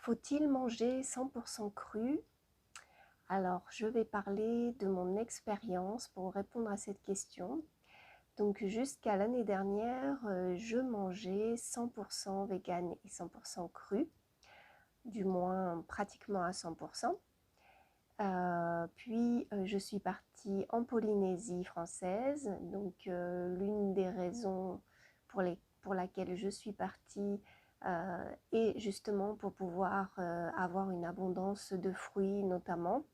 Faut-il manger 100% cru? Alors, je vais parler de mon expérience pour répondre à cette question. Donc, jusqu'à l'année dernière, je mangeais 100% vegan et 100% cru, du moins pratiquement à 100%. Puis, je suis partie en Polynésie française. Donc, l'une des raisons pour laquelle je suis partie est justement pour pouvoir avoir une abondance de fruits notamment.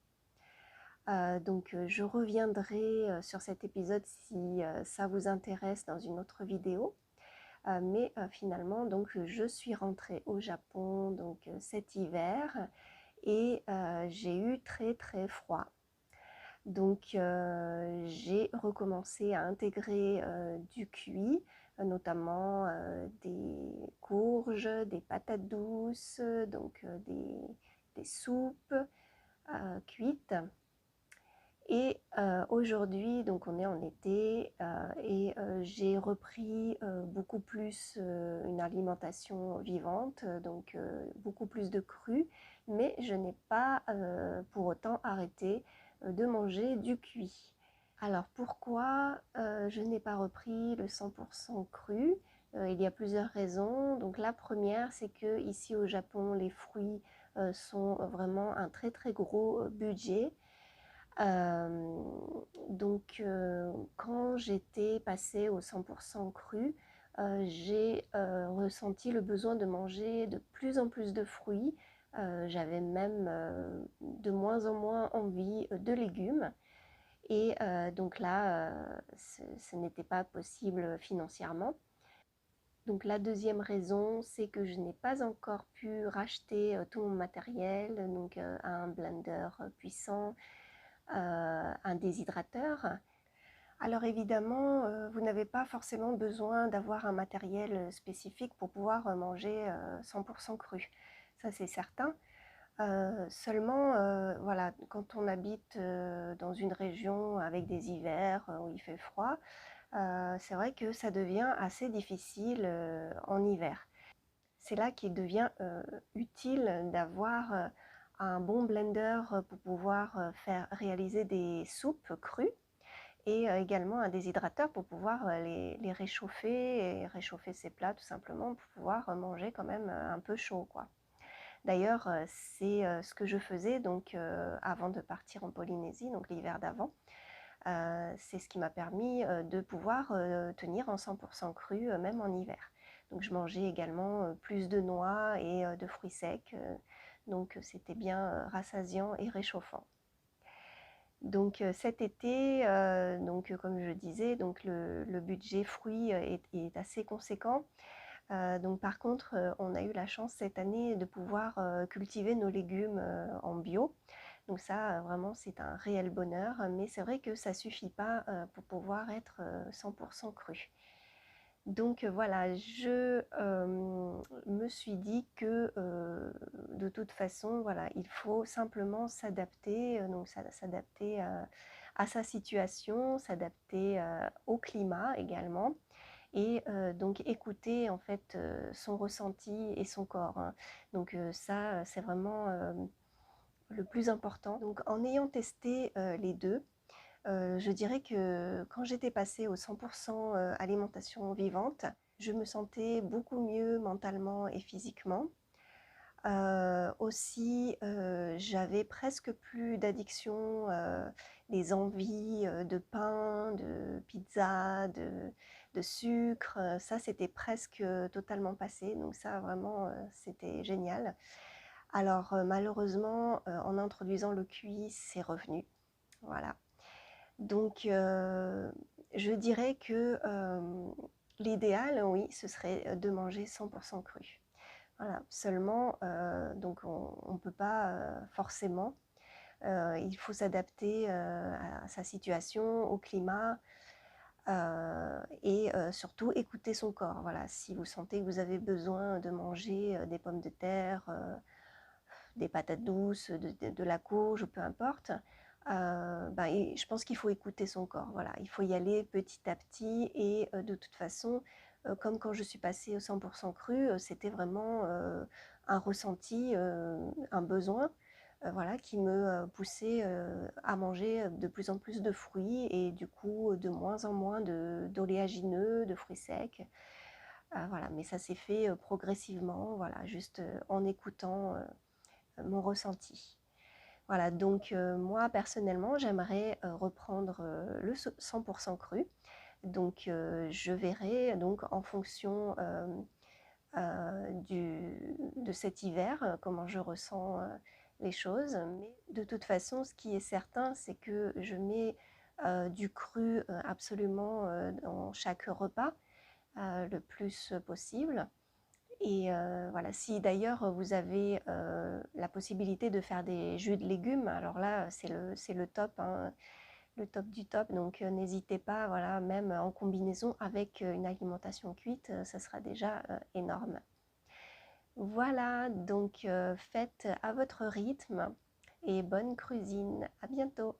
Donc, je reviendrai sur cet épisode si ça vous intéresse dans une autre vidéo. Mais finalement, donc, je suis rentrée au Japon donc, cet hiver et j'ai eu très très froid. Donc j'ai recommencé à intégrer du cuit, notamment des courges, des patates douces, donc des soupes cuites. Et aujourd'hui, donc on est en été et j'ai repris beaucoup plus une alimentation vivante, donc beaucoup plus de cru, mais je n'ai pas pour autant arrêté de manger du cuit. Alors pourquoi je n'ai pas repris le 100% cru? Il y a plusieurs raisons. Donc la première, c'est que ici au Japon, les fruits sont vraiment un très très gros budget. Donc quand j'étais passée au 100% cru, j'ai ressenti le besoin de manger de plus en plus de fruits. J'avais même de moins en moins envie de légumes. Et donc là, ce n'était pas possible financièrement. Donc la deuxième raison, c'est que je n'ai pas encore pu racheter tout mon matériel, donc un blender puissant, un déshydrateur. Alors évidemment, vous n'avez pas forcément besoin d'avoir un matériel spécifique pour pouvoir manger 100% cru. Ça c'est certain. Seulement, voilà, quand on habite dans une région avec des hivers où il fait froid, c'est vrai que ça devient assez difficile en hiver. C'est là qu'il devient utile d'avoir un bon blender pour pouvoir faire réaliser des soupes crues et également un déshydrateur pour pouvoir les réchauffer et réchauffer ses plats tout simplement pour pouvoir manger quand même un peu chaud, quoi. D'ailleurs, c'est ce que je faisais donc avant de partir en Polynésie, donc l'hiver d'avant. C'est ce qui m'a permis de pouvoir tenir en 100% cru même en hiver. Donc je mangeais également plus de noix et de fruits secs, donc c'était bien rassasiant et réchauffant. Donc cet été, donc, comme je disais, donc le budget fruits est assez conséquent. Donc par contre, on a eu la chance cette année de pouvoir cultiver nos légumes en bio. Donc ça, vraiment, c'est un réel bonheur. Mais c'est vrai que ça ne suffit pas pour pouvoir être 100% cru. Donc voilà, je me suis dit que de toute façon, voilà, il faut simplement s'adapter, donc s'adapter à sa situation, s'adapter au climat également et donc écouter en fait son ressenti et son corps, hein. Donc ça, c'est vraiment le plus important. Donc en ayant testé les deux, je dirais que quand j'étais passée au 100% alimentation vivante, je me sentais beaucoup mieux mentalement et physiquement. Aussi, j'avais presque plus d'addiction, les envies de pain, de pizza, de sucre, ça c'était presque totalement passé. Donc ça vraiment, c'était génial. Alors malheureusement, en introduisant le cuit, c'est revenu. Voilà. Donc je dirais que l'idéal, oui, ce serait de manger 100% cru. Voilà. Seulement, donc on ne peut pas forcément. Il faut s'adapter à sa situation, au climat et surtout écouter son corps. Voilà. Si vous sentez que vous avez besoin de manger des pommes de terre, des patates douces, de la courge, peu importe, je pense qu'il faut écouter son corps. Voilà. Il faut y aller petit à petit et de toute façon, comme quand je suis passée au 100% cru, c'était vraiment un ressenti, un besoin, voilà, qui me poussait à manger de plus en plus de fruits et du coup de moins en moins d'oléagineux, de fruits secs. Voilà, mais ça s'est fait progressivement, voilà, juste en écoutant mon ressenti. Voilà, donc moi personnellement, j'aimerais reprendre le 100% cru. Donc je verrai donc en fonction de cet hiver, comment je ressens les choses. Mais de toute façon, ce qui est certain, c'est que je mets du cru absolument dans chaque repas le plus possible. Et voilà, si d'ailleurs vous avez la possibilité de faire des jus de légumes, alors là, c'est le top, hein, le top du top. Donc n'hésitez pas, voilà, même en combinaison avec une alimentation cuite, ça sera déjà énorme. Voilà, donc faites à votre rythme et bonne cuisine. À bientôt.